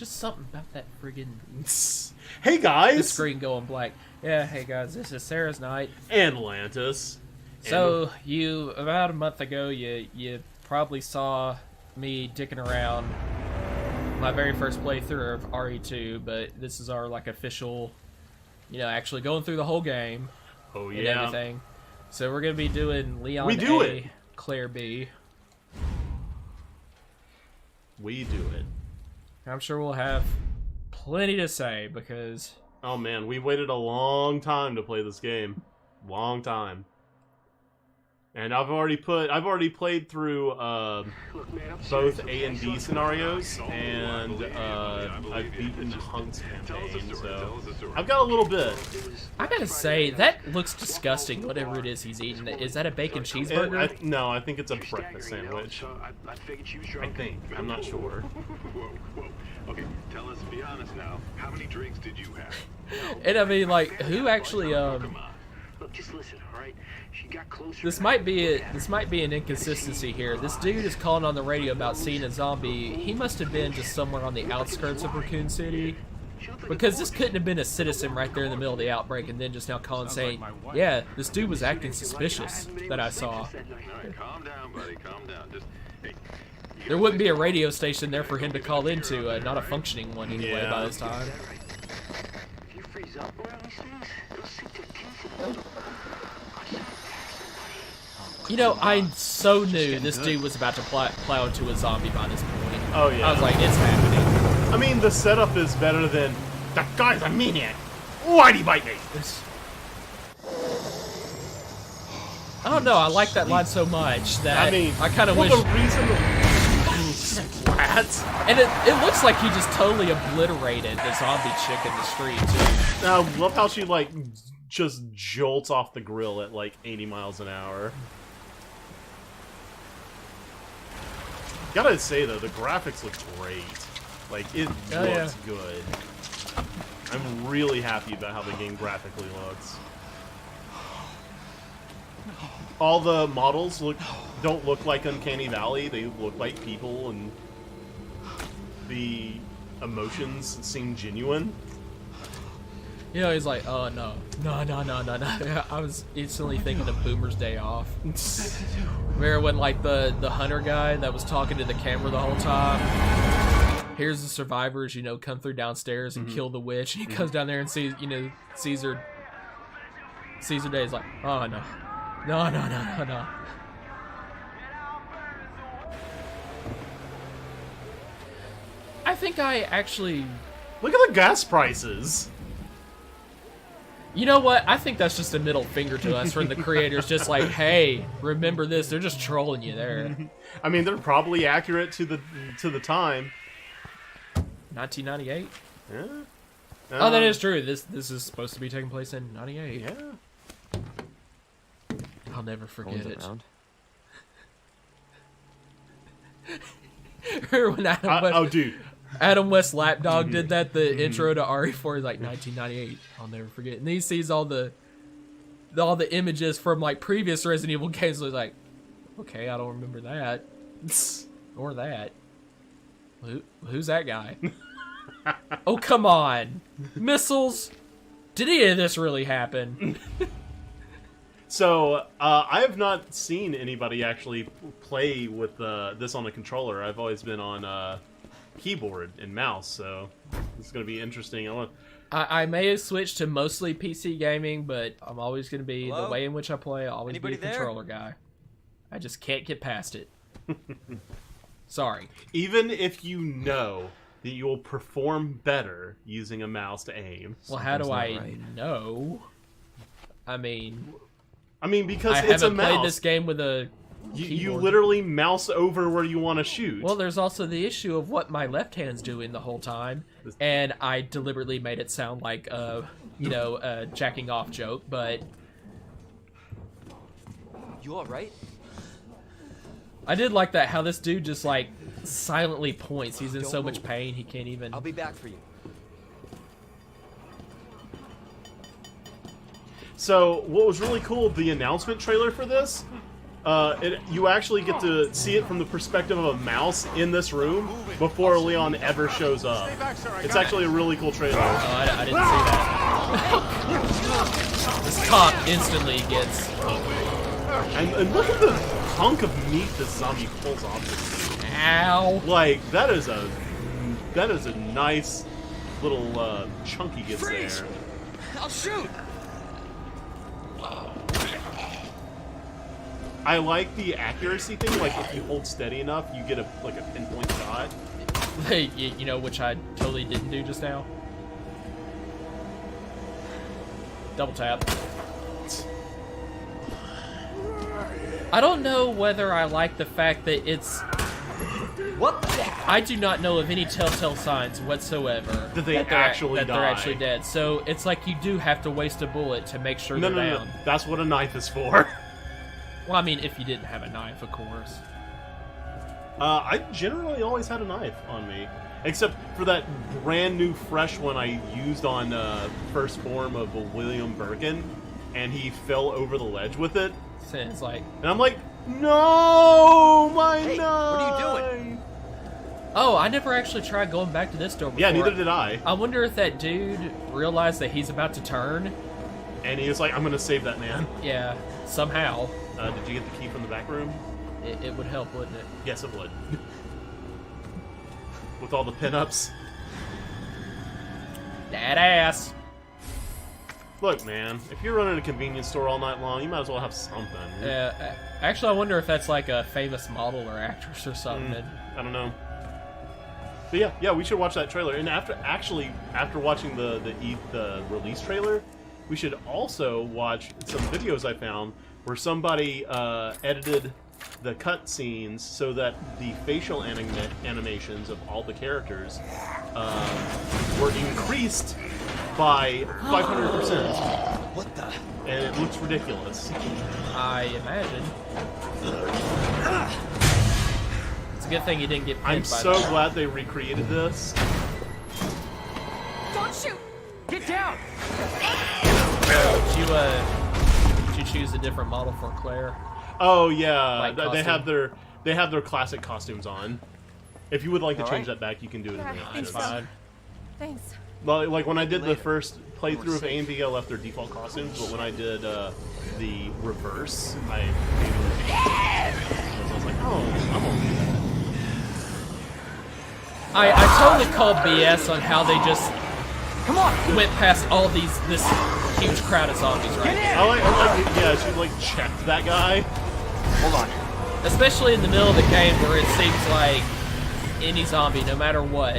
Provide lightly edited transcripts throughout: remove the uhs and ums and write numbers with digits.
Just something about that friggin' Hey guys! the screen going black. Yeah, hey guys, this is Sarah's night. And Lantis. So, you, about a month ago, you probably saw me dicking around my very first playthrough of RE2, but this is our, like, official, you know, actually going through the whole game. Oh, and yeah. everything. So we're going to be doing Leon We do A, it. Claire B. We do it. I'm sure we'll have plenty to say, because... Oh man, we waited a long time to play this game. Long time. And I've already played through both A and B scenarios, and I've beaten Hunk's campaign, so I've got a little bit. I gotta say, that looks disgusting, whatever it is he's eating. Is that a bacon cheeseburger? No, I think it's a breakfast sandwich. I think. I'm not sure. Whoa. Okay, tell us, be honest now. How many drinks did you have? And I mean, like, who actually, Look, just listen, all right? She got closer. This might be an inconsistency here. This dude is calling on the radio about seeing a zombie. He must have been just somewhere on the outskirts of Raccoon City, because this couldn't have been a citizen right there in the middle of the outbreak and then just now calling saying, yeah, this dude was acting suspicious that I saw. All right, calm down, buddy, calm down. Just, hey. There wouldn't be a radio station there for him to call into, not a functioning one anyway by this time. If you freeze up around these things, it'll sink their teeth in you. You know, I so knew this dude was about to plow into a zombie by this point. Oh yeah. I was like, it's happening. I mean, the setup is better than that guy's a maniac. Why'd he bite me? I don't know. I like that line so much that I kind of wish. The reason splat. And it looks like he just totally obliterated the zombie chick in the street too. I love how she like just jolts off the grill at like 80 miles an hour. Gotta say though, the graphics look great. Like it looks good. I'm really happy about how the game graphically looks. All the models don't look like Uncanny Valley. They look like people, and the emotions seem genuine. You know, he's like, oh no. I was instantly thinking of Boomer's Day Off. Remember when, like, the hunter guy that was talking to the camera the whole time? Here's the survivors, you know, come through downstairs and kill the witch. And he comes down there and sees, you know, Caesar Day is like, oh no. No. I think I actually... Look at the gas prices. You know what? I think that's just a middle finger to us from the creators. Just like, hey, remember this. They're just trolling you there. I mean, they're probably accurate to the time. 1998? Yeah. Oh, that is true. This is supposed to be taking place in 98. Yeah. I'll never forget it. Remember when Adam West Lapdog did that, the intro to RE4 is like 1998. I'll never forget. And then he sees all the images from like previous Resident Evil games. So he's like, okay, I don't remember that or that. Who's that guy? Oh, come on, missiles. Did any of this really happen? So, I have not seen anybody actually play with this on a controller. I've always been on keyboard and mouse, so this is going to be interesting. I may have switched to mostly PC gaming, but I'm always going to be, Hello? the way in which I play, I'll always Anybody be a controller guy. I just can't get past it. Sorry. Even if you know that you will perform better using a mouse to aim. Well, how do I know? I mean, because I it's a haven't mouse. played this game with a You keyboard. literally mouse over where you want to shoot. Well, there's also the issue of what my left hand's doing the whole time, and I deliberately made it sound like a jacking off joke, but You all right? I did like that how this dude just like silently points. He's in Don't so much move. pain he can't even. I'll be back for you. So, what was really cool, the announcement trailer for this you actually get to see it from the perspective of a mouse in this room before Leon ever shows up. It's actually a really cool trailer. Oh, I didn't see that. This cop instantly gets... And look at the hunk of meat this zombie pulls off this. Ow. Like, that is a nice little chunk he gets there. I'll shoot. I like the accuracy thing. Like, if you hold steady enough, you get a pinpoint shot. You know, which I totally didn't do just now. Double tap. I don't know whether I like the fact that it's... What? I do not know of any telltale signs whatsoever that they're actually dead. So it's like you do have to waste a bullet to make sure they're down. No. That's what a knife is for. Well, I mean, if you didn't have a knife, of course. I generally always had a knife on me. Except for that brand new fresh one I used on first form of William Birkin, and he fell over the ledge with it. So it's like... And I'm like, no, my knife! What are you doing? Oh, I never actually tried going back to this door before. Yeah, neither did I. I wonder if that dude realized that he's about to turn. And he was like, I'm gonna save that man. Yeah, somehow. Did you get the key from the back room? It would help, wouldn't it? Yes, it would. With all the pinups. That ass. Look, man, if you're running a convenience store all night long, you might as well have something. Actually, I wonder if that's like a famous model or actress or something. I don't know. But yeah, we should watch that trailer. And after watching the release trailer, we should also watch some videos I found where somebody edited the cutscenes so that the facial animations of all the characters were increased by 500%. What the? And it looks ridiculous. I imagine. It's a good thing you didn't get pinned I'm by so that. glad they recreated this. Don't shoot! Get down! Did you choose a different model for Claire? Oh yeah, Like they have their classic costumes on. If you would like to change Alright. that back, you can do it in the Yeah, That's options. fine. Thanks. Well, like when I did the Later. first playthrough of More A and B, I left their default costumes, but when I did the reverse, I made them. So I was like, oh, I'm okay. I totally called BS on how they just went past all this huge crowd of zombies right now. Yeah, she like checked that guy. Hold on. Especially in the middle of the game where it seems like any zombie, no matter what,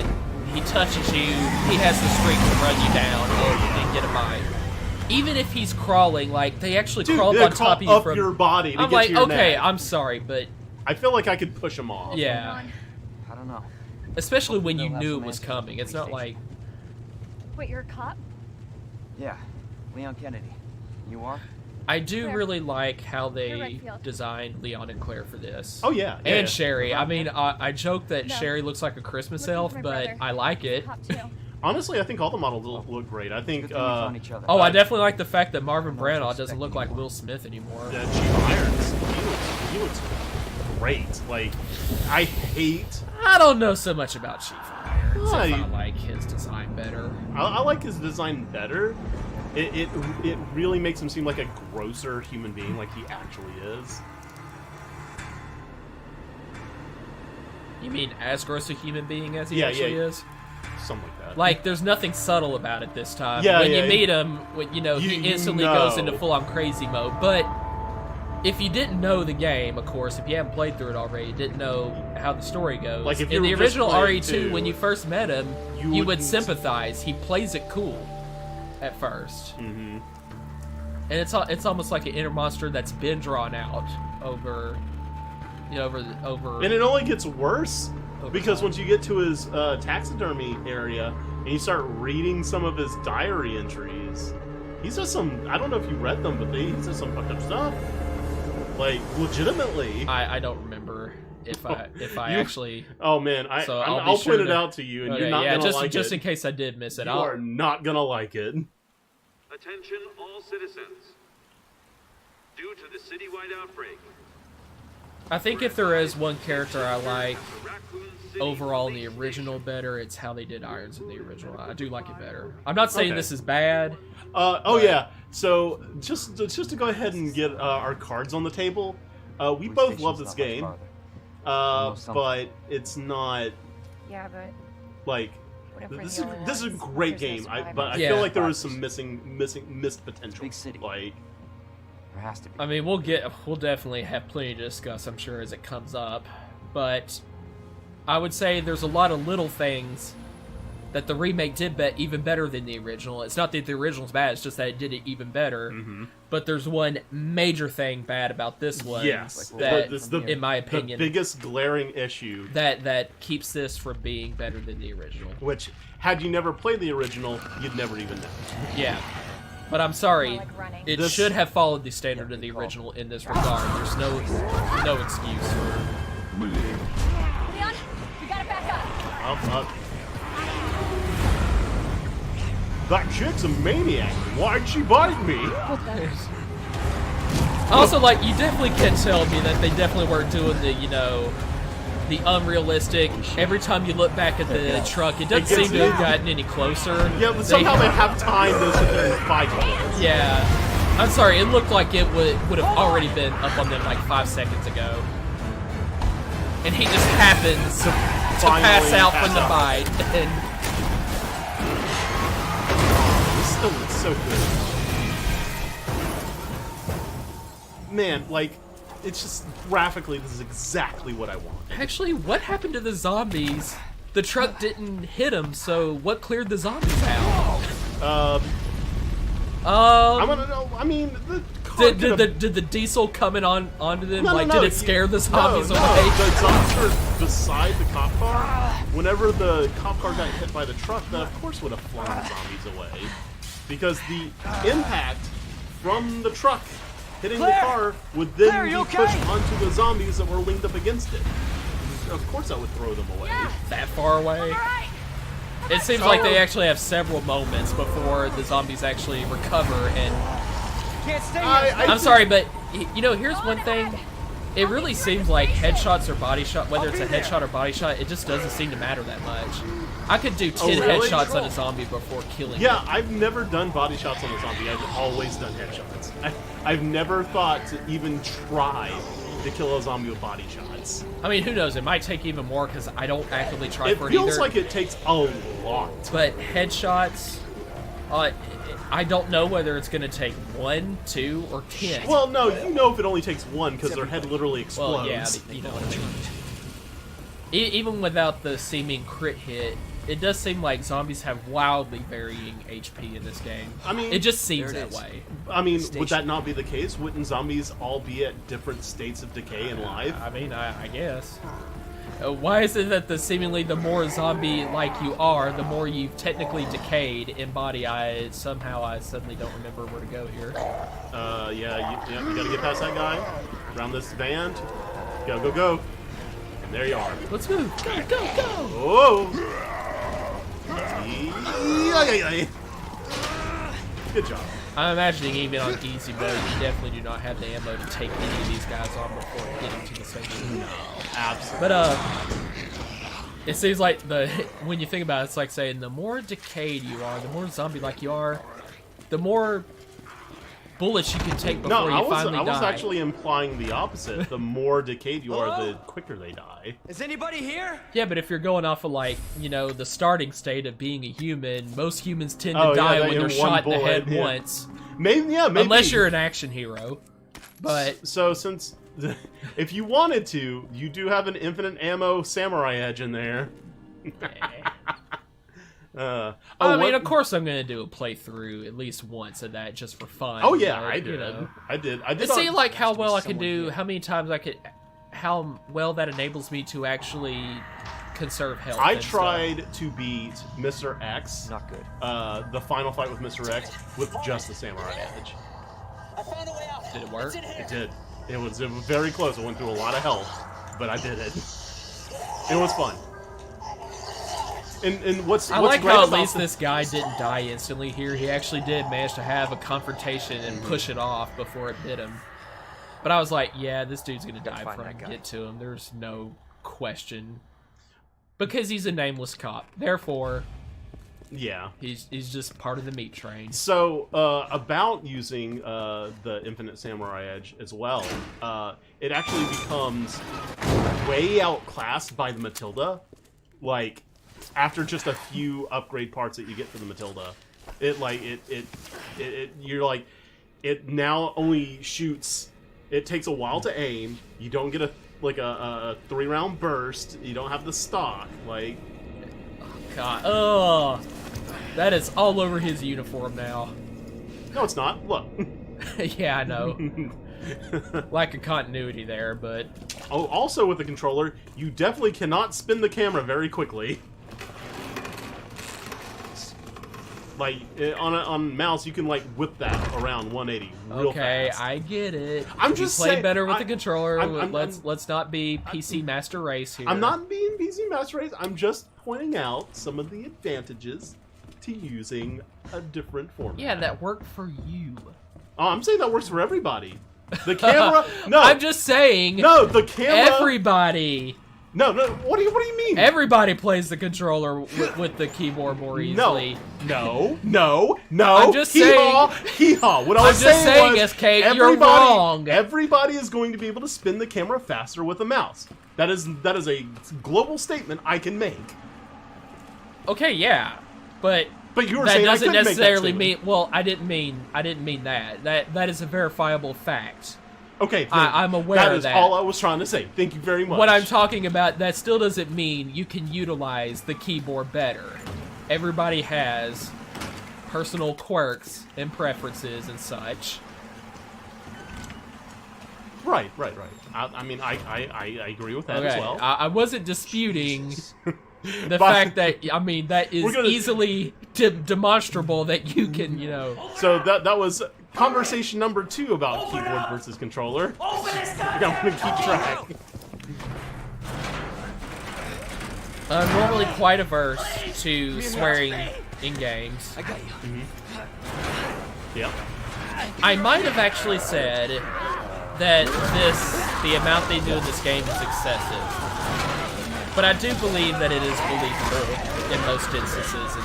he touches you, he has the streak to run you down and get a bite. Even if he's crawling, like, they actually crawled on top of you up from... your body to I'm get like, to your okay, neck. I'm sorry, but... I feel like I could push him off. Yeah. I don't know. Especially when you They'll have knew some it was answers coming. at It's the not police like... Wait, you're a cop? Yeah. Leon Kennedy. You are? I do Claire. really like how they Redfield. designed Leon and Claire for this. Oh yeah. And yeah. Sherry. I mean, I joke that No. Sherry looks like a Christmas Looking elf, for my but brother. I like it. Cop too. Honestly, I think all the models look great. I think Good thing we found each other. Oh, I definitely like the fact that Marvin No Branagh one's doesn't look like expecting Will Smith anymore. Chief Irons, he looks great. Like, I hate. I don't know so much about Chief Irons. Why? I like his design better. I like his design better. It really makes him seem like a grosser human being, like he actually is. You mean as gross a human being as he Yeah, actually yeah. is? Something like that. Like, there's nothing subtle about it this time. Yeah, when yeah, you meet him, he you instantly know. goes into full-on crazy mode. But if you didn't know the game, of course, if you haven't played through it already, didn't know how the story goes. Like, if in you the were just original playing RE2, two, when you first met him, you would wouldn't- sympathize. He plays it cool at first. Mm-hmm. And it's almost like an inner monster that's been drawn out over And it only gets worse because once you get to his taxidermy area and you start reading some of his diary entries, he says some. I don't know if you read them, but he says some fucked up stuff. Like, legitimately. I don't remember if I You- actually. Oh man, So I'll I'll be sure point it to- out to you, and Okay, you're not yeah, gonna just like just it. in case I did miss it. You are not gonna like it. Attention all citizens. Due to the citywide outbreak, I think if there is one character I like overall in the original better, it's how they did Irons in the original. I do like it better. I'm not saying this is bad. Oh yeah. So just to go ahead and get our cards on the table, we both love this game, but it's not. Yeah, but like this is a great game. But I feel like there was some missed potential. Big city. Like There has to be. I mean, we'll definitely have plenty to discuss, I'm sure, as it comes up. But I would say there's a lot of little things that the remake did even better than the original. It's not that the original's bad, it's just that it did it even better. Mm-hmm. But there's one major thing bad about this one. Yes, that, in my opinion, the biggest glaring issue that keeps this from being better than the original. Which, had you never played the original, you'd never even know. Yeah. But I'm sorry, Like running. it should have followed the standard of the original in this regard. There's no excuse. Leon, you gotta back up. That chick's a maniac. Why'd she bite me? Also, like, you definitely can tell me that they definitely weren't doing the unrealistic. Every time you look back at the truck, it doesn't seem to have gotten any closer. Yeah, but somehow they have time to sit there and fight it. Yeah. I'm sorry, it looked like it would have already been up on them like 5 seconds ago. And he just happens to pass out from the bite. And this still looks so good. Man, like, it's just graphically, this is exactly what I want. actually, what happened to the zombies? The truck didn't hit them, so what cleared the zombies out? I want to know. I mean, the car Did the diesel coming onto them? No, Did it scare the zombies away? The zombies were beside the cop car. Whenever the cop car got hit by the truck, that of course would have flung the zombies away, because the impact from the truck hitting the car would then be pushed onto the zombies that were linked up against it. Of course, that would throw them away. That far away? It seems like they actually have several moments before the zombies actually recover and... I'm sorry, but, here's one thing. It really seems like headshots or body shot, whether it's a headshot or body shot, it just doesn't seem to matter that much. I could do 10 really? headshots on a zombie before killing Yeah, him. I've never done body shots on a zombie. I've always done headshots. I've never thought to even try to kill a zombie with body shots. I mean, who knows? It might take even more because I don't actively try for it either. It feels like it takes a lot. But headshots, I don't know whether it's going to take 1, 2, or 10. Well, no, you know if it only takes one because their head literally explodes. Well, yeah, you know what I mean. Even without the seeming crit hit, it does seem like zombies have wildly varying HP in this game. I mean, it just seems that way. I mean, would that not be the case? Wouldn't zombies all be at different states of decay in life? I mean, I guess. Why is it that the more zombie-like you are, the more you've technically decayed in body? I suddenly don't remember where to go here. Yeah, you gotta get past that guy, around this van, go, and there you are. Let's move, go! Oh! Good job. I'm imagining even on easy mode, you definitely do not have the ammo to take any of these guys on before getting to the station. No, absolutely. But it seems like when you think about it, it's like saying the more decayed you are, the more zombie-like you are, the more bullets you can take before you finally die. I was actually implying the opposite. The more decayed you are, the quicker they die. Is anybody here? Yeah, but if you're going off of the starting state of being a human, most humans tend to die when they're shot in the head once. Maybe. Unless you're an action hero. But so since if you wanted to, you do have an infinite ammo samurai edge in there. I mean, of course I'm going to do a playthrough at least once of that just for fun. Oh yeah, but, I did. I did. To see like how well I can do, how many times how well that enables me to actually conserve health. I tried to beat Mr. X. Not good. The final fight with Mr. X with just the samurai edge. I found a way out. Did it work? It did. It was very close. I went through a lot of health, but I did it. It was fun. And what's like great how at about least this guy didn't die instantly here. He actually did manage to have a confrontation and push it off before it bit him. But I was like, yeah, this dude's gonna Gotta die find before I that can guy. get to him. There's no question. Because he's a nameless cop. Therefore, Yeah. he's just part of the meat train. So, about using the Infinite Samurai Edge as well, it actually becomes way outclassed by the Matilda. Like, after just a few upgrade parts that you get for the Matilda, you're like, it now only shoots. It takes a while to aim. You don't get a 3-round burst. You don't have the stock. Like, God, oh, that is all over his uniform now. no, it's not. Look. Yeah, I know. Lack of continuity there, but Oh, also with the controller, you definitely cannot spin the camera very quickly. Like on mouse, you can like whip that around 180 real okay, fast. I get it. I'm just play saying- better with the I- controller. I'm- let's not be PC master race here. I'm not being PC Master Race. I'm just pointing out some of the advantages to using a different format. Yeah, that worked for you. Oh, I'm saying that works for everybody. The camera. No, I'm just saying. no. The camera. Everybody. No. What do you mean? Everybody plays the controller with the keyboard more easily. No. I'm just saying- Hee-haw. What I I'm was just saying, was, SK, you're wrong. Everybody is going to be able to spin the camera faster with a mouse. That is a global statement I can make. Okay, yeah, but But you were that saying doesn't I couldn't necessarily make that mean. Well, I didn't mean that. That is a verifiable fact. statement. Okay, I'm aware that of is that. all I was trying to say. Thank you very much. What I'm talking about, that still doesn't mean you can utilize the keyboard better. Everybody has personal quirks and preferences and such. Right. I mean, I agree with that as Okay, well. I wasn't disputing the But- fact that, I mean, that is We're gonna- easily demonstrable that you can, So that was conversation number 2 about keyboard versus controller. I'm gonna keep track. I'm normally quite averse to swearing in games. I got you. Yep. I might have actually said that the amount they do in this game is excessive. But I do believe that it is believable in most instances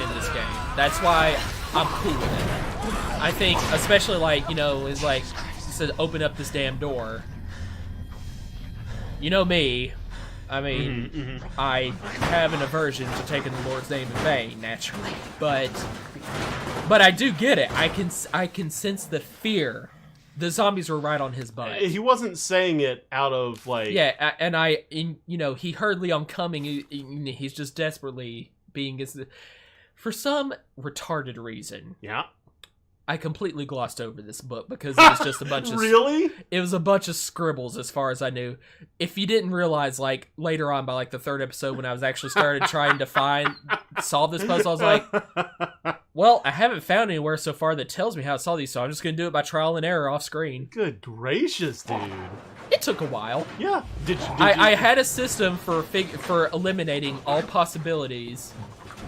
in this game. That's why I'm cool with it. I think, especially it's like, it says open up this damn door. You know me. I mean, I have an aversion to taking the Lord's name in vain, naturally. But I do get it. I can sense the fear. The zombies were right on his butt. He wasn't saying it out of like. Yeah, and he heard Leon coming. He's just desperately being for some retarded reason. Yeah. I completely glossed over this book because it was just a bunch of Really? It was a bunch of scribbles, as far as I knew. If you didn't realize, like later on, by like the 3rd episode, when I was actually started trying to solve this puzzle, I was like, well, I haven't found anywhere so far that tells me how to solve these, so I'm just gonna do it by trial and error off screen. Good gracious, dude. It took a while. Yeah. Did you? I had a system for eliminating all possibilities.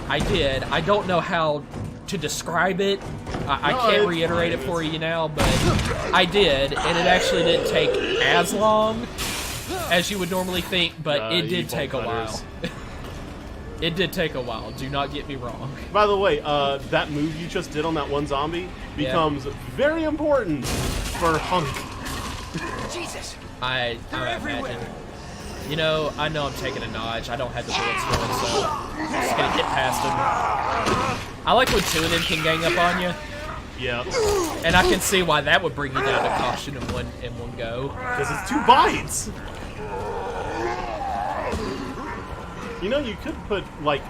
I did. I don't know how to describe it. I No, can't it's reiterate fine. it for you now, but I did, and it actually didn't take as long as you would normally think, but it you did take a bolt while. cutters. It did take a while. Do not get me wrong. By the way, that move you just did on that one zombie becomes very important for Hunk. Jesus! I imagine. You know, I know I'm taking a notch. I don't have the bullets for it, so I'm just gonna get past them. I like when 2 of them can gang up on you. Yeah. And I can see why that would bring you down to caution in one go. Because it's 2 bites. You know, you could put like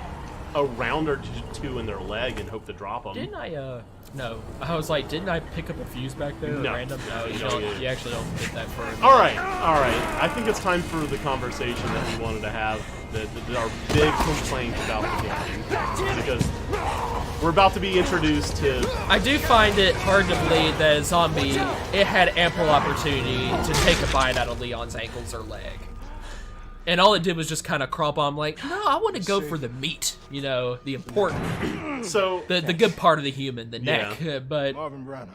a round or 2 in their leg and hope to drop them. Didn't I, no. I was like, didn't I pick up a fuse back there? No. Random? No, you No, don't. yeah. You actually don't get that far. Alright. I think it's time for the conversation that we wanted to have, our big complaint about the game. Because we're about to be introduced to... I do find it hard to believe that a zombie, it had ample opportunity to take a bite out of Leon's ankles or leg. And all it did was just kind of crop on. I'm like, no, I want to go for the meat, the important, So... the good part of the human, the neck. Yeah. But Marvin Branner.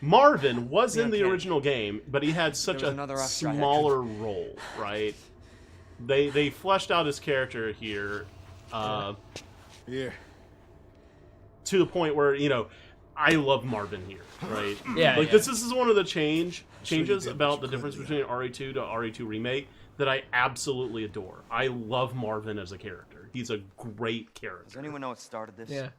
Marvin was in the Okay. original game, but he had such There was a another off-strike. smaller role, right? They fleshed out his character here Here. to the point where, you know, I love Marvin here, right? Yeah, Like yeah. this is one of the changes did about what the you difference could, between RE2 to RE2 Remake that I absolutely adore. I love Marvin as a character. He's a great Does character. anyone know what started this? Yeah.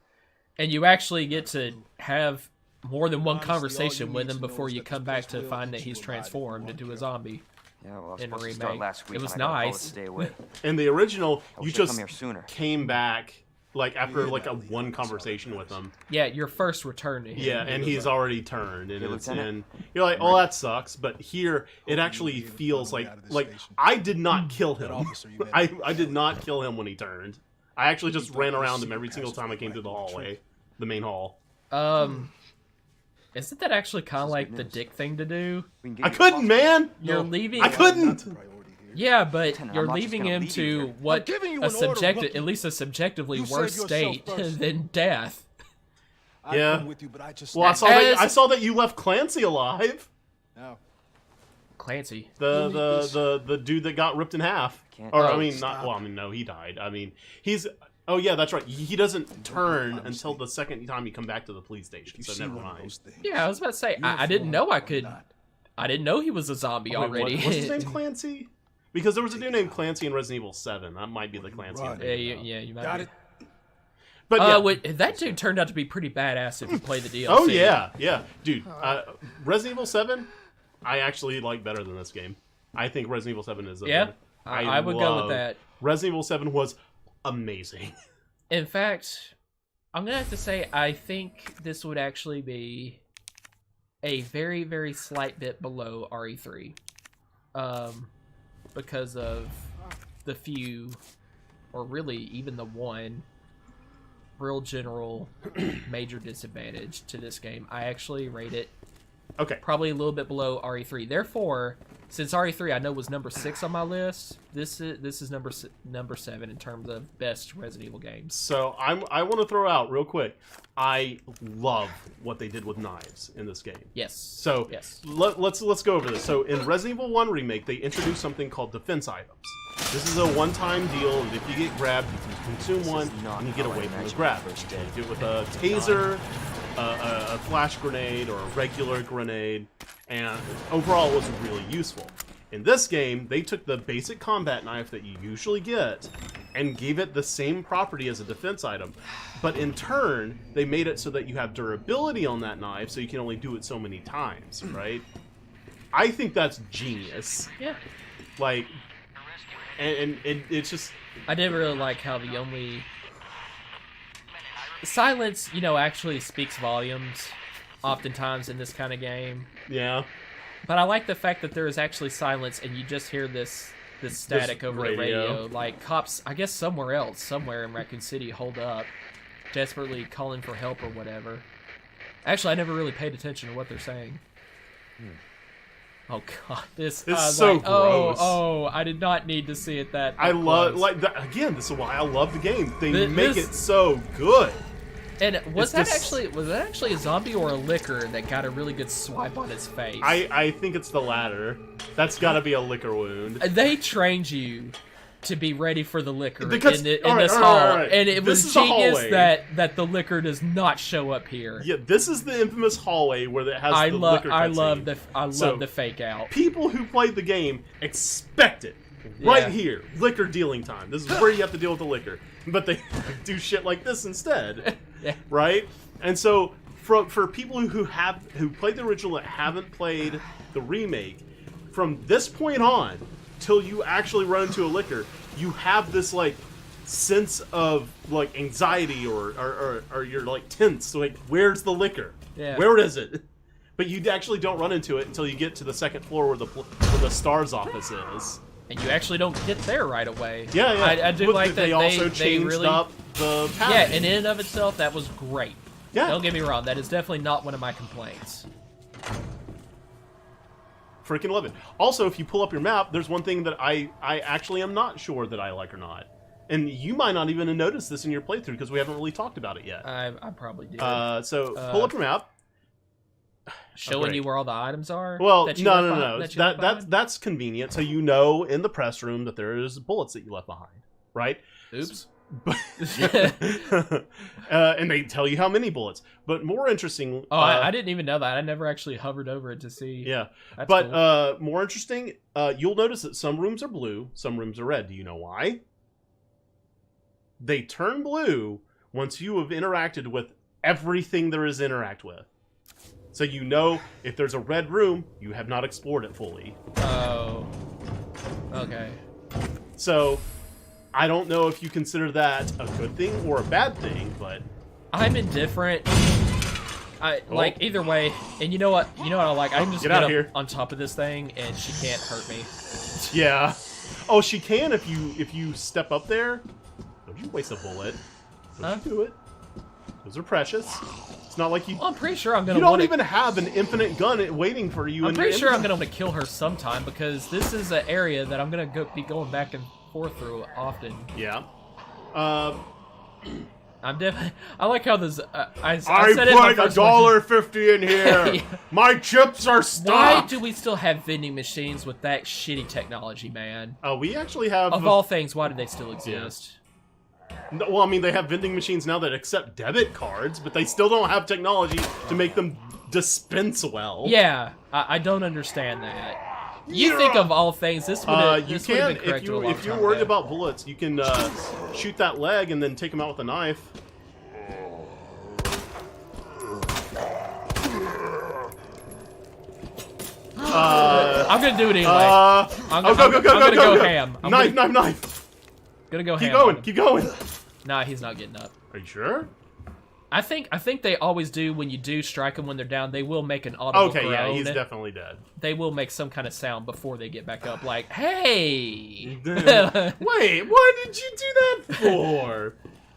And you actually get to have more than one Honestly, all conversation you with need him to know before is you that come this back place to will find eat that you he's alive if you transformed want into a to. zombie. Yeah, well, I was In supposed to Remake. start last week. It was and I got told to nice. stay away. In the original, I you wish I'd just come here sooner. came back like after like a one conversation with him. Yeah, your first return to him. Yeah, and he's already turned, and Hey, it's Lieutenant. in. You're like, oh, that sucks. But here, it actually feels like I did not kill him. officer you met. I did not kill him when he turned. I actually just ran around him every single time I came through the hallway, the main hall. Isn't that actually kind of like the dick thing to do? We can get I you a couldn't, hospital. man. You're leaving. I couldn't. Priority here. Yeah, but Lieutenant, you're I'm not just leaving gonna him leave you to here. what I'm giving you a an order, subjective, rookie. at least a subjectively You save worse yourself state first. than death. I'd Yeah. come with you, but I just Well, I As- saw that you left Clancy alive. now. Clancy. The dude that got ripped in half. Can't- Or I Oh, mean, stop. not. Well, I mean, no, he died. I mean, he's. Oh yeah, that's right. He doesn't turn until the second time you come back to the police station. You So see never one of mind. those things. Yeah, I was about to say I didn't know I could. Not. I didn't know he was a zombie Oh, wait, already. what's his name? Clancy? Because there was a dude named Clancy in Resident Evil 7. That might be the Clancy. I'm Run. yeah, thinking of. you might. Got be. it. But yeah. Wait, that dude turned out to be pretty badass if you play the DLC. Oh yeah, dude. Resident Evil 7, I actually like better than this game. I think Resident Evil 7 is. Yeah, I would go with that. Resident Evil 7 was amazing. In fact, I'm gonna have to say I think this would actually be a very, very slight bit below RE3, because of the few, or really even the one, real general major disadvantage to this game. I actually rate it Okay. probably a little bit below RE3. Therefore, since RE3 I know was number 6 on my list, this is number 7 in terms of best Resident Evil games. So I want to throw out real quick. I love what they did with knives in this game. Yes. So yes. let's go over this. So in Resident Evil 1 Remake, they introduced something called defense items. This is a one-time deal, and if you get grabbed, you can consume one, and you get away from the grab. You can do it with a taser, a flash grenade, or a regular grenade, and overall it was really useful. In this game, they took the basic combat knife that you usually get and gave it the same property as a defense item, but in turn, they made it so that you have durability on that knife, so you can only do it so many times, right? I think that's genius. Yeah. Like, and it's just... I did really like how the only silence, actually speaks volumes oftentimes in this kind of game. Yeah. But I like the fact that there is actually silence and you just hear this static over the radio. Like cops, I guess somewhere in Raccoon City, hold up, desperately calling for help or whatever. Actually, I never really paid attention to what they're saying. Oh god, this It's so gross. Oh, I did not need to see it that. I up love, close. like, again, this is why I love the game. They Th- make this- it so good. And was It's that this- actually a zombie or a liquor that got a really good swipe on its face? I think it's the latter. That's got to be a liquor wound. They trained you to be ready for the liquor Because- in all right, this all right, hall, all right. and it This was is the genius hallway. that the liquor does not show up here. Yeah, this is the infamous hallway where it has I the love liquor I cutscene. love So, the fake out. people who played the game expect it. Right Yeah. here, liquor dealing time. This is where you have to deal with the liquor. But they do shit like this instead. Yeah. Right? And so for people who played the original that haven't played the remake, from this point on till you actually run into a liquor, you have this like sense of like anxiety or you're like tense, like where's the liquor? Yeah. Where is it? But you actually don't run into it until you get to the second floor where the STARS office is. And you actually don't get there right away. Yeah, yeah. I do But like that they also changed really up the yeah, pattern. and in and of itself that was great. Yeah. Don't get me wrong, that is definitely not one of my complaints. Freaking love it. Also, if you pull up your map, there's one thing that I actually am not sure that I like or not. And you might not even have noticed this in your playthrough because we haven't really talked about it yet. I probably did. So pull up your map. showing great. you where all the items are. Well, that you no, left no, behind- no. that you left behind? That's convenient. So you know in the press room that there's bullets that you left behind, right? Oops. And they tell you how many bullets. But more interesting. Oh, I didn't even know that. I never actually hovered over it to see. Yeah, That's but cool. more interesting. You'll notice that some rooms are blue, some rooms are red. Do you know why? They turn blue once you have interacted with everything there is to interact with. So you know if there's a red room, you have not explored it fully. Oh. Okay. So I don't know if you consider that a good thing or a bad thing, but I'm indifferent. Like either way, and you know what? You know what I like? I can just Get get out up here. on top of this thing, and she can't hurt me. yeah. Oh, she can if you step up there. Don't you waste a bullet? Don't you do it? Those are precious. It's not like you. Well, I'm pretty sure I'm gonna. You don't wanna, even have an infinite gun waiting for you. I'm pretty sure I'm gonna want to kill her sometime because this is an area that I'm gonna be going back and forth through often. Yeah. I'm definitely. I like how this. I I said it in my put first one. $1.50 in here. Yeah. My chips are Why stuck. do we still have vending machines with that shitty technology, man? We actually have. Of all things, why do they still exist? No, well, I mean, they have vending machines now that accept debit cards, but they still don't have technology to make them dispense well. Yeah, I don't understand that. You think of all things, this would have You been can corrected a long if you're time worried ago. about bullets, you can shoot that leg and then take him out with a knife. I'm gonna do it anyway. I'm go, go, go, gonna go, go go. ham. I'm Knife, gonna, knife, knife. gonna go Keep ham. on going, him. keep going. Nah, he's not getting up. Are you sure? I think they always do when you do strike them when they're down. They will make an audible Okay, yeah, groan. he's definitely dead. They will make some kind of sound before they get back up, like "Hey." Wait, what did you do that for?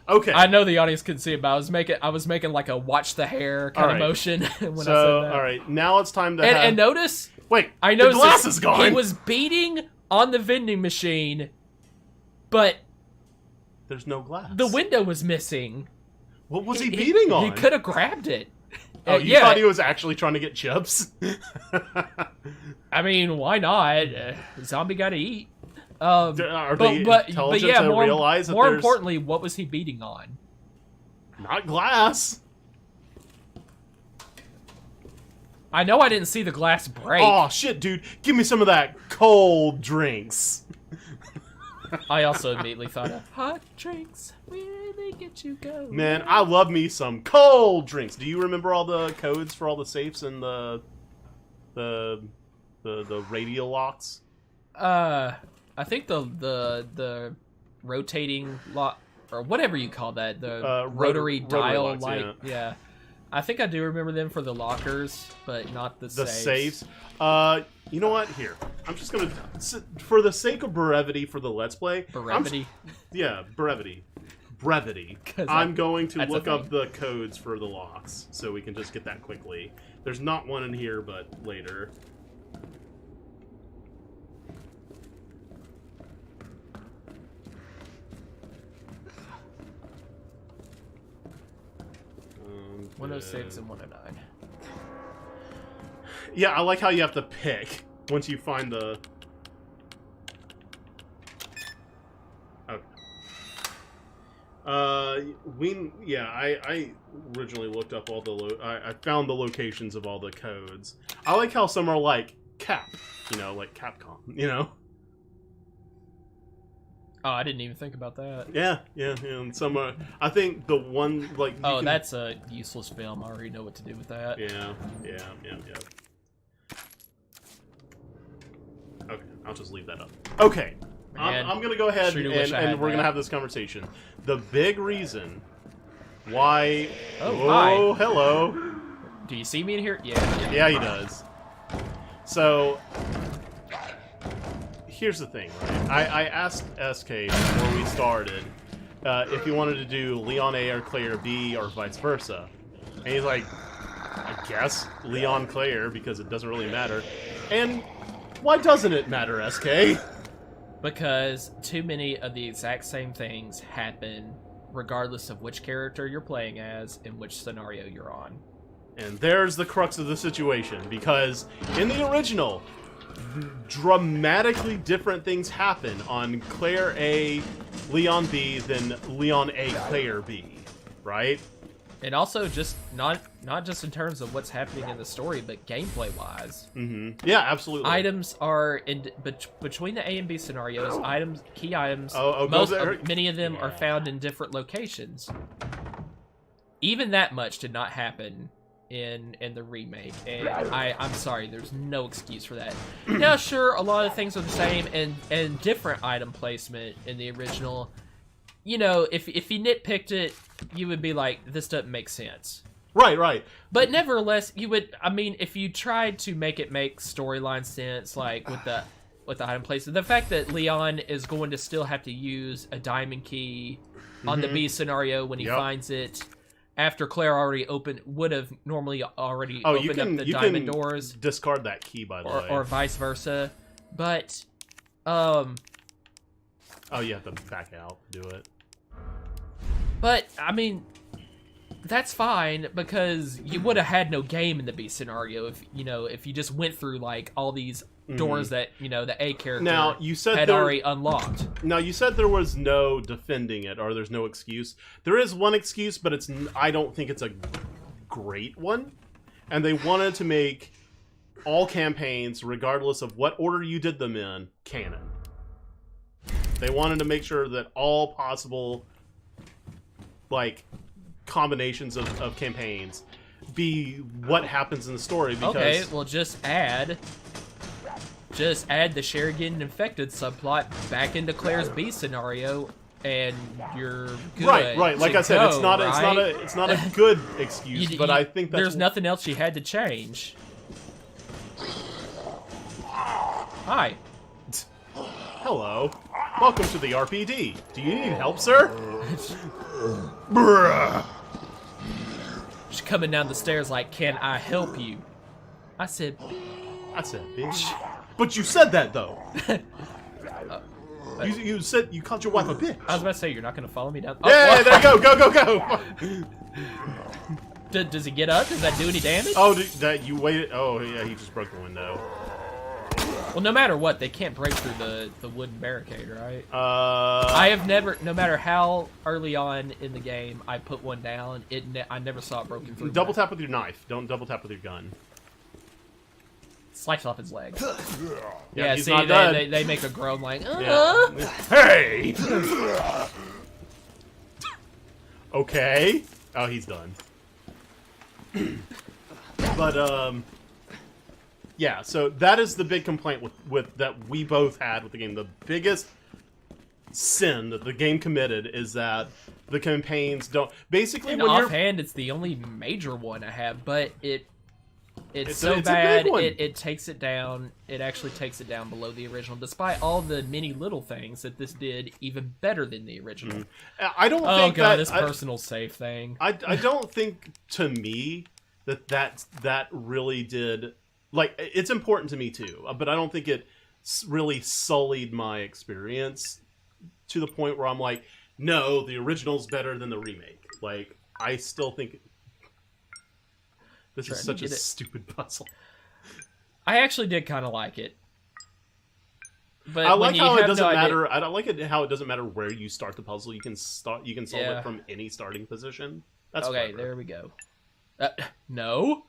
Okay. I know the audience couldn't see it, but I was making like a watch the hair kind of Alright. motion when I said So, that. all right, now it's time to And notice, Wait, I the noticed glass is gone. he was beating on the vending machine, but There's no glass. the window was missing. What was he beating on? He could have grabbed it. Oh, you thought he was actually trying to get chips? I mean, why not? Zombie got to eat. Are they intelligent to realize that more there's importantly, what was he beating on? not glass? I know I didn't see the glass break. Oh shit, dude! Give me some of that cold drinks. I also immediately thought of hot drinks really get you going. Man, I love me some cold drinks. Do you remember all the codes for all the safes and the radial locks? I think the rotating lock or whatever you call that, the rotary dial locks, light. Yeah. I think I do remember them for the lockers, but not the safes. You know what? Here, I'm just gonna, for the sake of brevity for the Let's Play. Brevity. Yeah, brevity. I'm going to look up the codes for the locks so we can just get that quickly. There's not one in here, but later. Okay. 106 and 109. Yeah, I like how you have to pick once you find the... Okay. I originally looked up all the I found the locations of all the codes. I like how some are like Cap, like Capcom, Oh, I didn't even think about that. Yeah, and some are, I think the one, like... Oh, that's a useless film. I already know what to do with that. Yeah. Okay, I'll just leave that up. Okay, Man, I'm gonna go ahead sure do wish I and had we're that. gonna have this conversation. The big reason why... Oh, hi. Hello. Do you see me in here? Yeah. Yeah, he does. So, here's the thing, right? I asked SK before we started if he wanted to do Leon A or Claire B or vice versa. And he's like, I guess Leon Claire because it doesn't really matter. And why doesn't it matter, SK? Because too many of the exact same things happen regardless of which character you're playing as and which scenario you're on. And there's the crux of the situation, because in the original, dramatically different things happen on Claire A, Leon B than Leon A, Claire B, right? And also just not just in terms of what's happening in the story, but gameplay wise. Mm-hmm. Yeah, absolutely. Items are in between the A and B scenarios. Key items. Many of them are found in different locations. Even that much did not happen in the remake, and I'm sorry, there's no excuse for that. Now, sure, a lot of things are the same and different item placement in the original. You know, if you nitpicked it, you would be like, this doesn't make sense. Right. But nevertheless, you would, I mean, if you tried to make it make storyline sense, like with the item placement, the fact that Leon is going to still have to use a diamond key on the B scenario when he finds it, after Claire already would have normally already opened up the diamond doors. Discard that key, by the way. Or vice versa. But, oh, you have to back out to do it. But, I mean, that's fine, because you would have had no game in the B scenario if you just went through, like, all these doors that, the A character had already unlocked. Now, you said there was no defending it, or there's no excuse. There is one excuse, but I don't think it's a great one. And they wanted to make all campaigns, regardless of what order you did them in, canon. They wanted to make sure that all possible, like, combinations of campaigns be what happens in the story. Because... Okay, well, just add the Sherry getting infected subplot back into Claire's B scenario, and you're good. Right. Like I said, it's not a good excuse, but I think that's... There's nothing else she had to change. Hi. Hello. Welcome to the RPD. Do you need help, sir? Bruh. She's coming down the stairs like, can I help you? I said, bitch. But you said that, though. You said you called your wife a bitch. I was about to say, you're not going to follow me down. Yeah, there you go. Does he get up? Does that do any damage? Oh, you waited. Oh, yeah, he just broke the window. Well, no matter what, they can't break through the wooden barricade, right? I have never, no matter how early on in the game I put one down, I never saw it broken through. Double tap with your knife. Don't double tap with your gun. Slice off his leg. Yeah, see, they make a groan like, Hey! Okay. Oh, he's done. But, yeah, so that is the big complaint with that we both had with the game. The biggest sin that the game committed is that the campaigns don't... Basically, and when offhand, it's the only major one I have, but it's so bad, it takes it down. It actually takes it down below the original, despite all the many little things that this did even better than the original. I don't think this personal save thing. I don't think, to me, that really did... Like, it's important to me, too, but I don't think it really sullied my experience to the point where I'm like, no, the original's better than the remake. Like, I still think... This is such a stupid puzzle. I actually did kind of like it. But I like how it doesn't matter. I don't like it how it doesn't matter where you start the puzzle. You can solve it from any starting position. That's okay. Clever. There we go. No.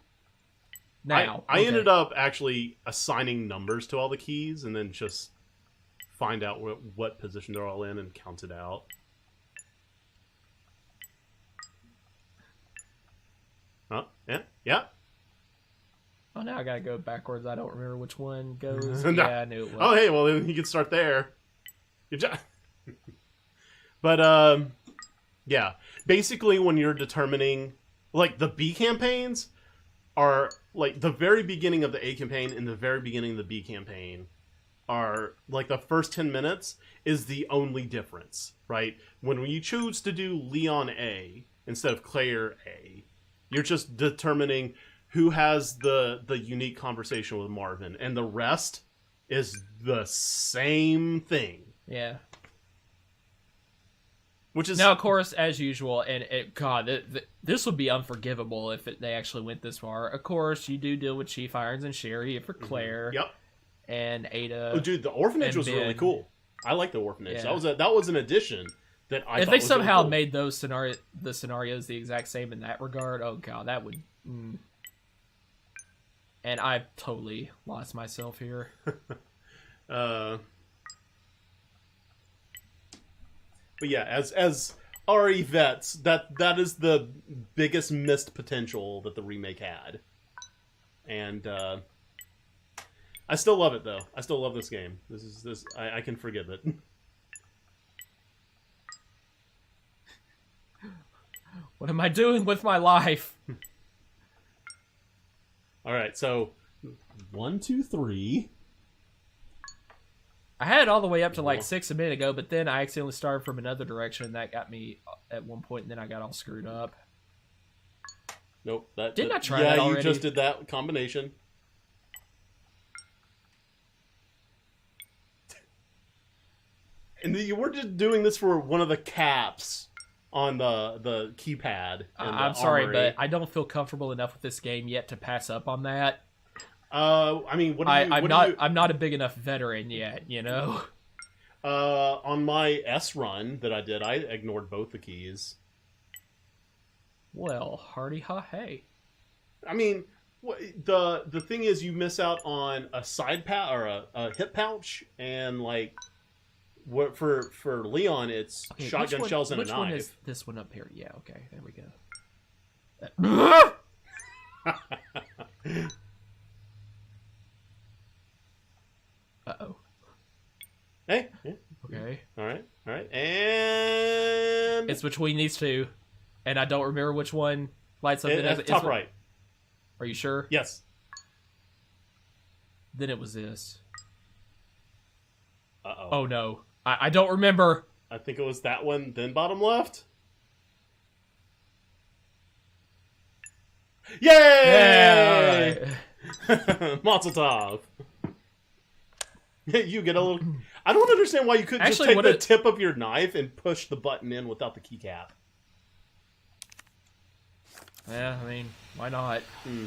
Now I ended up actually assigning numbers to all the keys and then just find out what position they're all in and count it out. Oh, yeah. Oh, now I gotta go backwards. I don't remember which one goes. No. Yeah, I knew it was. Oh, hey, well, then you can start there. Good job. But, yeah. Basically, when you're determining... Like, the B campaigns are... Like, the very beginning of the A campaign and the very beginning of the B campaign are... Like, the first 10 minutes is the only difference, right? When you choose to do Leon A instead of Claire A... You're just determining who has the unique conversation with Marvin, and the rest is the same thing. Yeah. Which is now, of course, as usual, and this would be unforgivable if they actually went this far. Of course, you do deal with Chief Irons and Sherry for Claire. Yep. And Ada. Oh, dude, the orphanage was really cool. I like the orphanage. Yeah. That was an addition that I. If they somehow really cool. made those scenarios the exact same in that regard, oh god, that would. And I totally lost myself here. But yeah, as RE vets, that is the biggest missed potential that the remake had, and I still love it though. I still love this game. I can forgive it. What am I doing with my life? All right, so 1, 2, 3. I had it all the way up to like 6 a minute ago, but then I accidentally started from another direction, and that got me at one point, and then I got all screwed up. Nope. Didn't I try that already? Yeah, you just did that combination. And you were just doing this for one of the caps on the keypad. I'm sorry, but I don't feel comfortable enough with this game yet to pass up on that. I mean, I'm not a big enough veteran yet, you know. On my S run that I did, I ignored both the keys. Well, hardy ha hey. I mean, the thing is, you miss out on a side pouch or a hip pouch, and like, what for Leon, it's shotgun shells and a knife. Which one is this one up here? Yeah, okay, there we go. Uh-oh. Hey. Yeah. Okay. All right. And it's between these two, and I don't remember which one lights up. Top right. Are you sure? Yes. Then it was this. Uh-oh. Oh, no. I don't remember. I think it was that one, then bottom left. Yay! Yeah, Mazel tov. You get a little... I don't understand why you couldn't just take the tip of your knife and push the button in without the keycap. Yeah, I mean, why not? Hmm.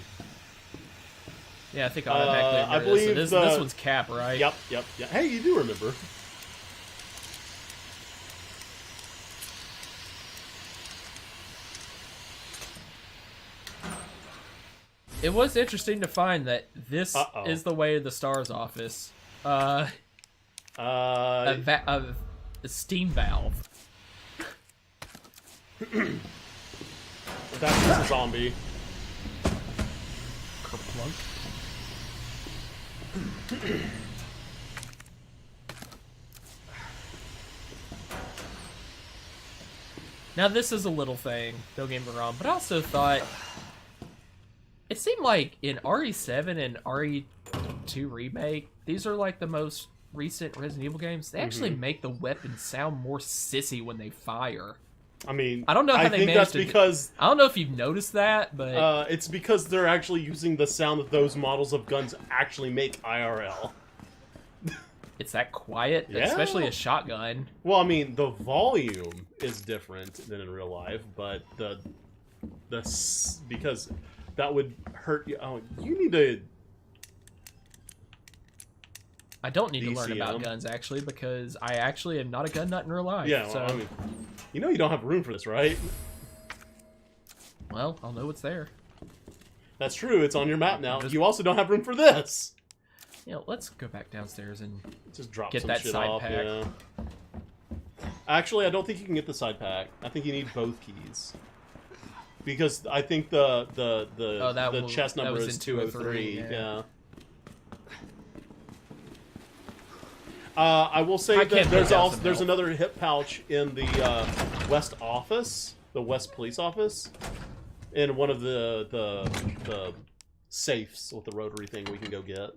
Yeah, I think I automatically remember I believe this. This one's Cap, right? Yep. Hey, you do remember. It was interesting to find that this is the way of the Star's office. A steam valve. That's just a zombie. Kerplunk. Now this is a little thing, don't get me wrong, but I also thought it seemed like in RE7 and RE2 Remake, these are like the most recent Resident Evil games. They actually make the weapons sound more sissy when they fire. I mean, I don't know how they managed that's because I don't know if you've noticed that, but it's because they're actually using the sound that those models of guns actually make IRL. it's that quiet, Yeah. especially a shotgun. Well, I mean, the volume is different than in real life, but because that would hurt you. Oh, you need to. I don't need to learn about guns actually, because I actually am not a gun nut in real life. Yeah, well, so. I mean, you know you don't have room for this, right? Well, I'll know what's there. That's true. It's on your map now. You also don't have room for this. You know, let's go back downstairs and just drop get some that shit side off. pack. Yeah. Actually, I don't think you can get the side pack. I think you need both keys. Because I think the chest number is 203. Yeah. I will say that there's another hip pouch in the West office, the West Police office, in one of the safes with the rotary thing we can go get.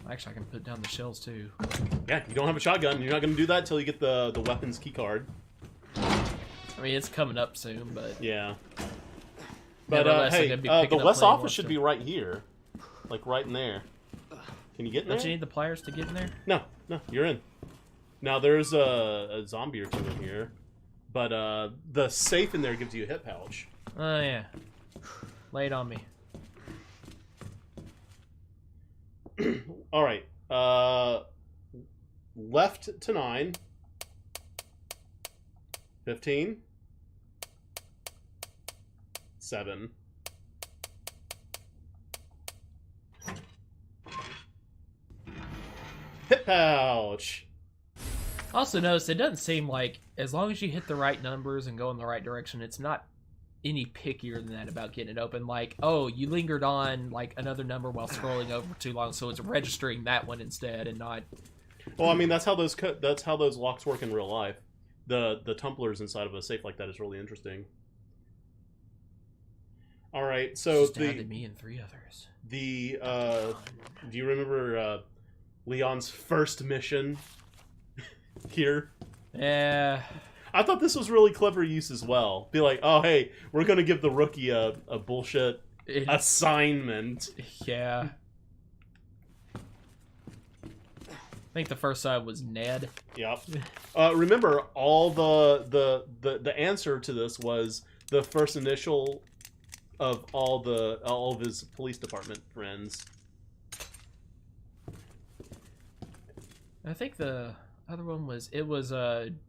Actually, I can put down the shells too. Yeah, you don't have a shotgun. You're not going to do that until you get the weapons key card. I mean, it's coming up soon, but yeah. But hey, the West office should be right here, like right in there. Can you get in there? Don't you need the pliers to get in there? No, you're in. Now there's a zombie or two in here, but the safe in there gives you a hip pouch. Oh yeah. Lay it on me. All right. Left to 9. 15. 7. Hip pouch. Also notice it doesn't seem like, as long as you hit the right numbers and go in the right direction, it's not any pickier than that about getting it open. Like, oh, you lingered on like another number while scrolling over too long, so it's registering that one instead and not. Well, I mean that's how those locks work in real life. The tumblers inside of a safe like that is really interesting. All right, so Stabbed me and 3 others. Do you remember Leon's first mission here? Yeah. I thought this was really clever use as well. Be like, oh hey, we're gonna give the rookie a bullshit assignment. Yeah. I think the first side was Ned. Yep. Remember, all the answer to this was the first initial of all of his police department friends. I think the other one was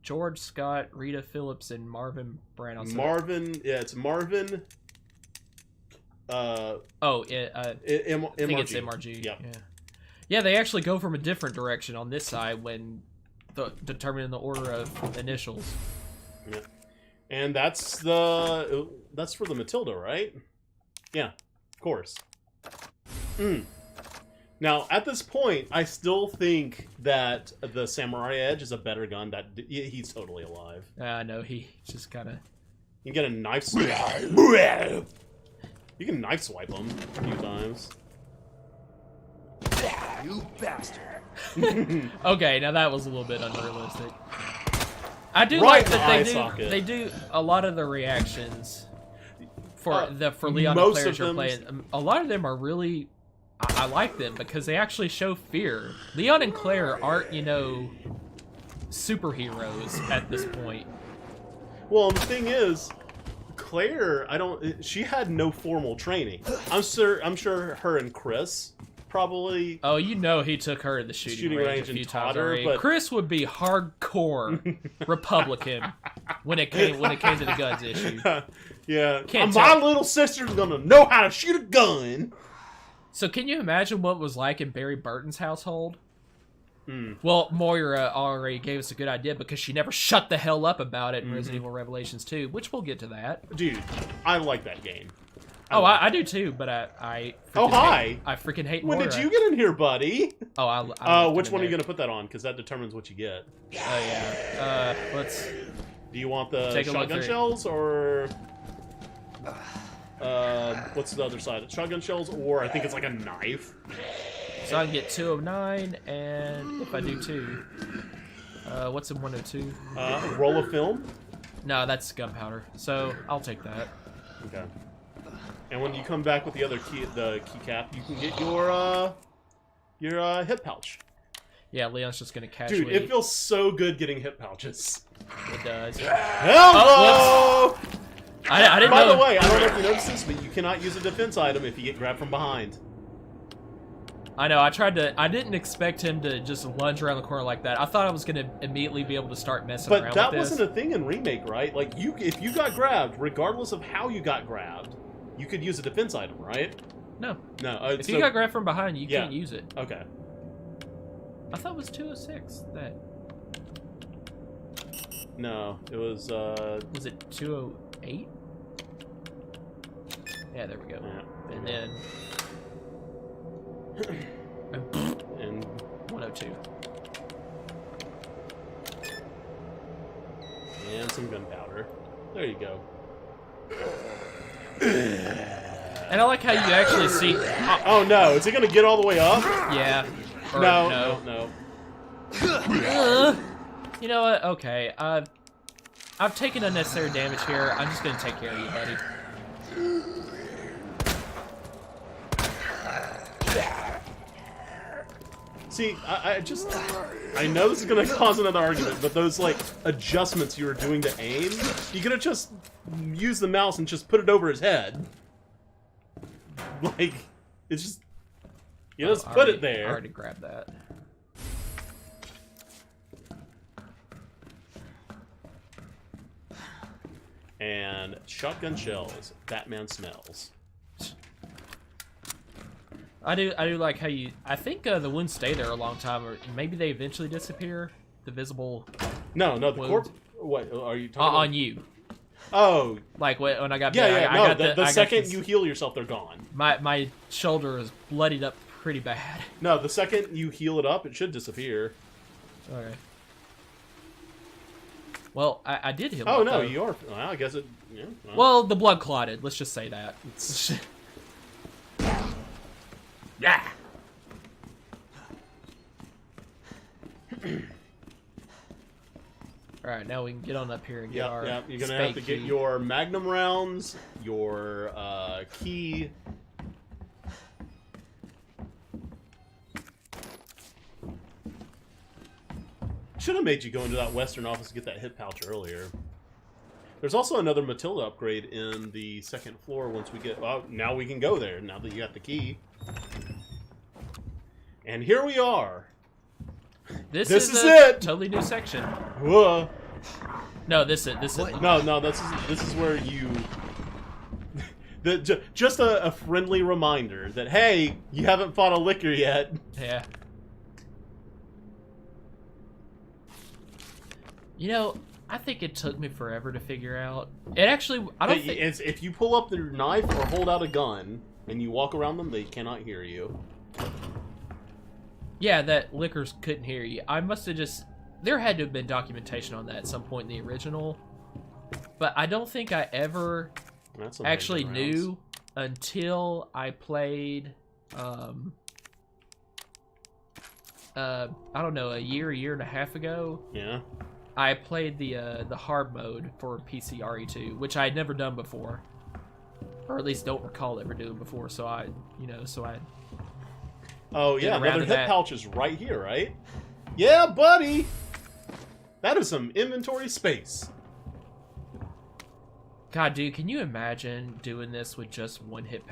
George Scott, Rita Phillips, and Marvin Brown. Marvin, yeah, it's Marvin. I think it's MRG. Yep. Yeah. Yeah, they actually go from a different direction on this side when determining the order of initials. Yeah. And that's for the Matilda, right? Yeah, of course. Now, at this point, I still think that the Samurai Edge is a better gun. That he's totally alive. No, he just kind of. You can get a knife swipe. You can knife swipe him a few times. You bastard. Okay, now that was a little bit unrealistic. I do Right like that eye socket. they do a lot of the reactions for Leon and most Claire of as you're them- playing. A lot of them are really. I like them because they actually show fear. Leon and Claire aren't, superheroes at this point. Well, the thing is, Claire, she had no formal training. I'm sure her and Chris probably. Oh, he took her to the shooting range a few and times taught her, already. but Chris would be hardcore Republican when it came to the guns issue. Yeah, Can't my tell. little sister's gonna know how to shoot a gun. So can you imagine what it was like in Barry Burton's household? Well, Moira already gave us a good idea because she never shut the hell up about it in Resident Evil Revelations 2, which we'll get to that. Dude, I like that game. I do too, but I Oh, hi. I freaking hate When Moira. did you get in here, buddy? Oh, I left Which it one are in you there. gonna put that on? Because that determines what you get. Oh yeah. Let's. Do you want the Take a look shotgun through it. shells or what's the other side? Shotgun shells, or I think it's like a knife. So I can get 209, and if I do 2, what's in 102? Roll of film. No, that's gunpowder. So I'll take that. Okay. And when you come back with the other keycap, you can get your hip pouch. Yeah, Leon's just gonna casually. Dude, it feels so good getting hip pouches. It does. Hello! I didn't By know. the way, I don't know if you noticed this, but you cannot use a defense item if you get grabbed from behind. I know. I didn't expect him to just lunge around the corner like that. I thought I was gonna immediately be able to start messing But around that with this. wasn't a thing in Remake, right? Like, if you got grabbed, regardless of how you got grabbed, you could use a defense item, right? No. No. If you got grabbed from behind, you Yeah. can't use it. Okay. I thought it was 206. That No, it was. was it 208? Yeah, there we go. Yeah. And then And 102. and some gunpowder. There you go. And I like how you actually see. Oh no! Is it gonna get all the way up? Yeah. Or No. You know what? Okay. I've taken unnecessary damage here. I'm just gonna take care of you, buddy. See, I know this is gonna cause another argument, but those like adjustments you were doing to aim, you could have just used the mouse and just put it over his head. Like, it's just you just put it there. I already grabbed that. And shotgun shells. Batman smells. I do like how you. I think the wounds stay there a long time, or maybe they eventually disappear. The visible. No, the wounds. corp. What are you talking about? On you. Oh, like when I got. Yeah. I No, got the second you heal yourself, they're gone. My shoulder is bloodied up pretty bad. No, the second you heal it up, it should disappear. Okay. Well, I did heal. Oh up, no, though. you are. Well, I guess it. Yeah, well, the blood clotted. Let's just say that. Yeah. All right, now we can get on up here and get our. Yeah, you're gonna have to get your magnum rounds, your key. Should have made you go into that western office to get that hip pouch earlier. There's also another Matilda upgrade in the second floor once we get... Well, now we can go there, now that you got the key. And here we are. This is is it! Totally new section. Whoa. No, this is... No, this is where you... just a friendly reminder that, hey, you haven't fought a liquor yet. Yeah. You know, I think it took me forever to figure out. It actually, I don't think... If you pull up your knife or hold out a gun and you walk around them, they cannot hear you. Yeah, that liquors couldn't hear you. I must have just... There had to have been documentation on that at some point in the original. But I don't think I ever actually knew until I played... I don't know, a year and a half ago. Yeah. I played the hard mode for PC RE2, which I had never done before, or at least don't recall ever doing before. So I. Oh yeah, another hip pouch is right here, right? Yeah, buddy. That is some inventory space. God, dude, can you imagine doing this with just one hip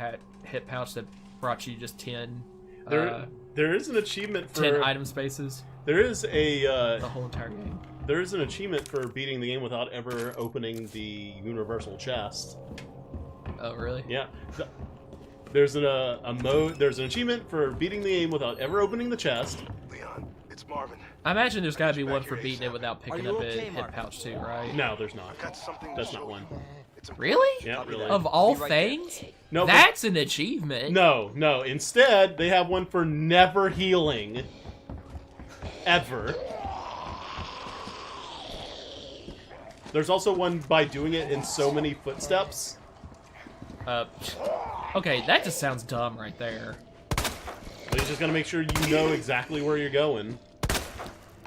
pouch that brought you just 10? There is an achievement for 10 item spaces. There is a the whole entire game. There is an achievement for beating the game without ever opening the universal chest. Oh, really? Yeah. There's a mode. There's an achievement for beating the game without ever opening the chest. Leon, it's Marvin. I imagine there's got to be one for beating it without picking up a hip pouch too, right? No, there's not. That's not one. Really? Yeah, really. Of all things? No, that's an achievement. No. Instead, they have one for never healing. Ever. There's also one by doing it in so many footsteps. Okay, that just sounds dumb right there. But you just gotta make sure you know exactly where you're going.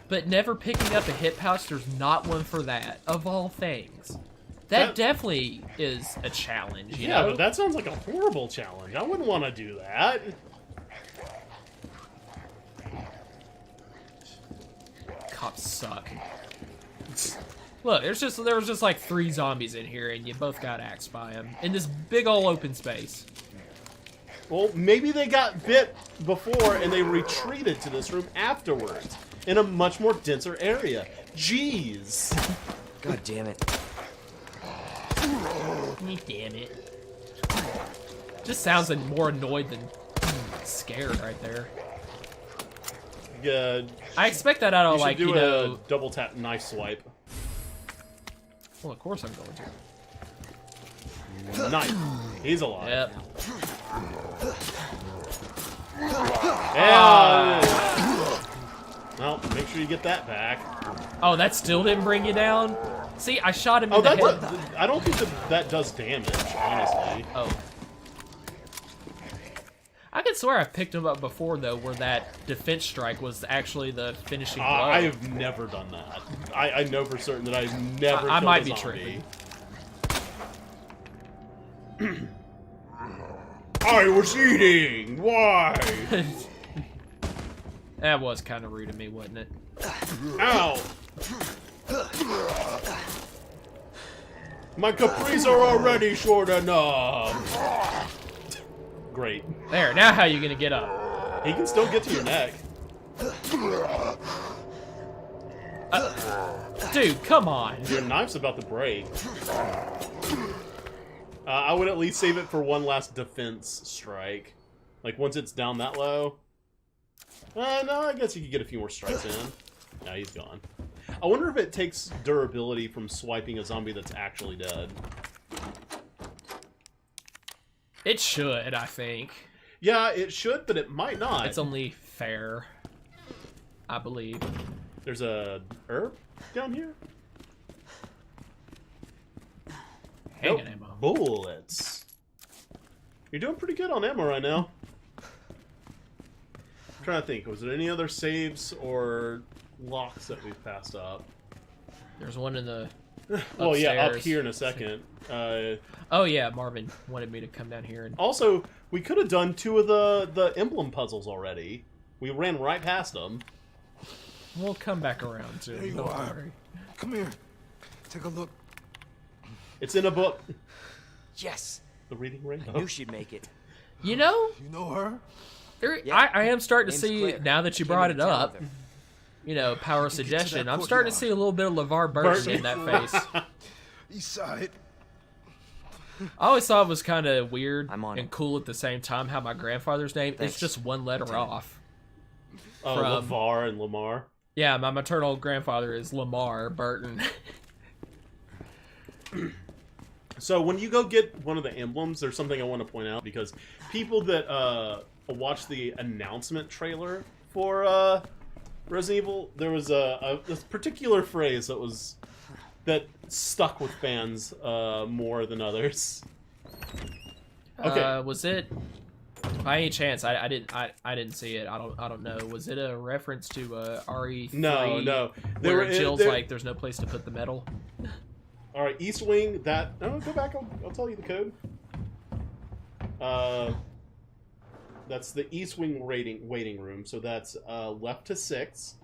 But never picking up a hip pouch, there's not one for that, of all things. That definitely is a challenge, you know? But that sounds like a horrible challenge. I wouldn't want to do that. Cops suck. Look, there was just like 3 zombies in here, and you both got axed by them in this big old open space. Well, maybe they got bit before and they retreated to this room afterwards in a much more denser area. Jeez. God damn it. Damn it. Just sounds more annoyed than scared right there. Good. I expect that out of, like, you know, a double tap knife swipe. Well, of course I'm going to. Nice. He's alive. Yep. Yeah. Well, make sure you get that back. Oh, that still didn't bring you down? See, I shot him in the head. I don't think that does damage, honestly. Oh. I could swear I've picked him up before, though, where that defense strike was actually the finishing blow. I have never done that. I know for certain that I've never killed I might a be zombie. tripping. I was eating! Why? That was kind of rude of me, wasn't it? Ow! My capris are already short enough. Great. There, now how you gonna get up? He can still get to your neck. Dude, come on. Your knife's about to break. I would at least save it for one last defense strike. Like, once it's down that low. No, I guess you could get a few more strikes in. Yeah, he's gone. I wonder if it takes durability from swiping a zombie that's actually dead. It should, I think. Yeah, it should, but it might not. It's only fair, I believe. There's a herb down here? Hanging ammo. Bullets. You're doing pretty good on ammo right now. I'm trying to think. Was there any other saves or locks that we've passed up? There's one in the Well, yeah, up upstairs. here in a second. Oh yeah, Marvin wanted me to come down here and... Also, we could have done 2 of the emblem puzzles already. We ran right past them. We'll come back around to There you Don't are. worry. Come here. Take a look. It's in a book. Yes. The Reading I Rainbow. knew she'd make it. You know, You know her? Yeah. I am starting to Name's see, Claire. now that you Came brought in it to town up, with her. you know, power of Get to that suggestion. I'm starting to see a little bit of LeVar Burton in that face. East side. I always thought it was kind of weird I'm on and it. cool at the same time how my grandfather's name Thanks. is just one letter off. Oh, From- LeVar and Lamar. Yeah, my maternal grandfather is Lamar Burton. So when you go get one of the emblems, there's something I want to point out, because people that watch the announcement trailer for Resident Evil, there was a particular phrase that stuck with fans more than others. Okay. Was it by any chance? I didn't see it. I don't know. Was it a reference to RE3? No. Where Jill's like, "There's no place to put the metal." All right, East Wing. That no, go back. I'll tell you the code. That's the East Wing waiting room. So that's left to 6,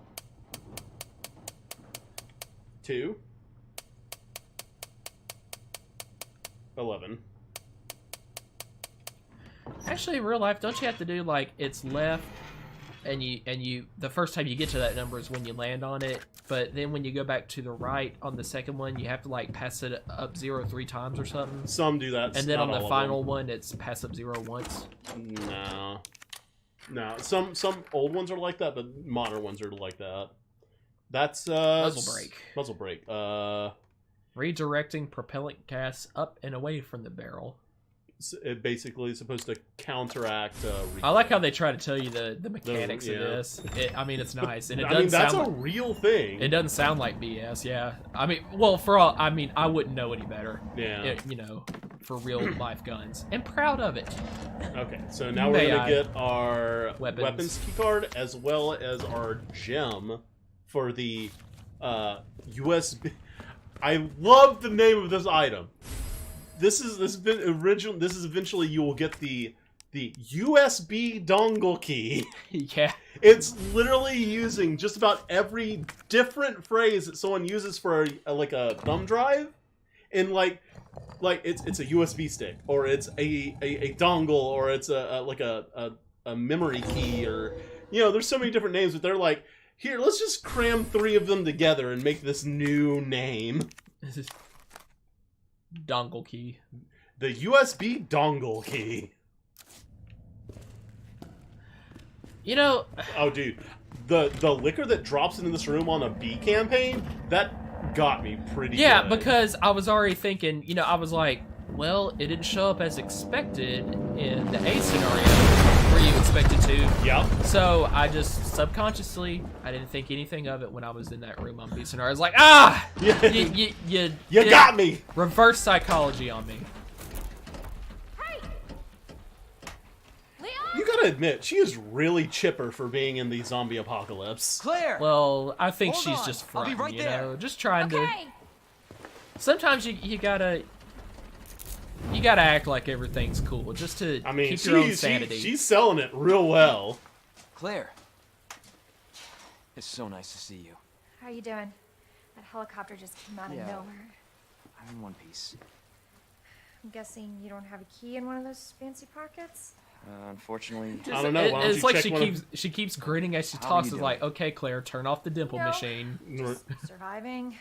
2, 11. Actually, in real life, don't you have to do like it's left, and you the first time you get to that number is when you land on it, but then when you go back to the right on the second one, you have to like pass it up 0 3 times or something. Some do that, And then not on all the of final them. one, it's pass up 0 once. No. Some old ones are like that, but modern ones are like that. That's Muzzle brake. Muzzle brake. Redirecting propellant gas up and away from the barrel. It basically is supposed to counteract. I like how they try to tell you the mechanics yeah. of this. I mean, it's nice, and it I doesn't mean, that's sound a like, real thing. it doesn't sound like BS. Yeah, I mean, well, for all I mean, I wouldn't know any better. Yeah. You know, for real life guns, and proud of it. Okay, so now we're May gonna I? get our Weapons. weapons key card as well as our gem for the USB. I love the name of this item. This is eventually you will get the USB dongle key. Yeah. It's literally using just about every different phrase that someone uses for like a thumb drive, and like it's a USB stick, or it's a dongle, or it's a memory key, or there's so many different names, but they're like, here, let's just cram 3 of them together and make this new name. Dongle key. The USB dongle key. Oh, dude, the liquor that drops into this room on a B campaign, that got me pretty good. Because I was already thinking, I was like, well, it didn't show up as expected in the A scenario where you expected to. Yep. So I just subconsciously, I didn't think anything of it when I was in that room on B scenario. I was like, Yeah. you You got me. reverse psychology on me. Hey! Leon? You gotta admit, she is really chipper for being in the zombie apocalypse. Claire! Well, I think Hold she's on. just I'll be fronting, right there. just trying to. Okay. Sometimes you gotta act like everything's cool just to I mean, keep your own sanity. she's selling it real well. Claire. It's so nice to see you. How are you doing? That helicopter just came out of Yeah. nowhere. I'm in one piece. I'm guessing you don't have a key in one of those fancy pockets? Unfortunately, I don't know. Why don't It's you like check she keeps grinning as she How are talks. you Is doing? like, okay, Claire, turn off the dimple No. machine. Just, Surviving?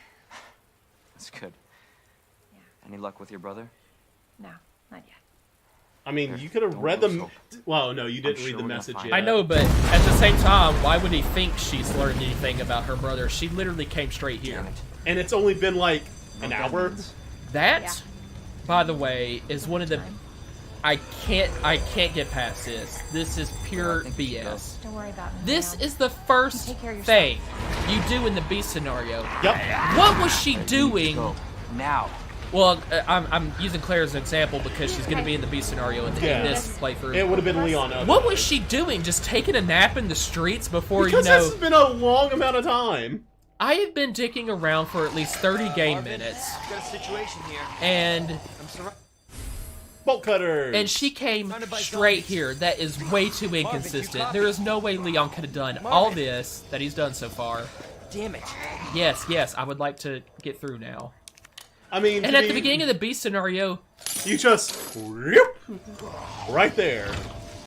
that's good. Yeah. Any luck with your brother? No, not yet. I mean, you could have Don't read lose them. hope. Well, no, you didn't I'm read sure the we're gonna message find yet. I know, but at the same time, why would he think she's learned anything about her brother? She literally came straight here. Damn it. And it's only been like You an know what hour. means? That, Yeah. by the way, is one of the. Time. I can't get past this. This is pure think we should go. BS. Don't worry about me. This now. is the first Take care of yourself. thing you do in the B scenario. Yep. What was she We need to doing? go. Now. Well, I'm using Claire as an example because she's going to be in the B scenario in Yeah. this playthrough. It would have been Leon. What was she doing? Just taking a nap in the streets before, Because you know... this has been a long amount of time. I have been dicking around for at least 30 game minutes, Got a situation here. and I'm surrounded. Bolt cutter. she came straight here. That is way too inconsistent. There is no way Leon could have done all this that he's done so far. Damn it. Yes, I would like to get through now. I mean, And at the beginning of the B scenario, you just whoop, right there.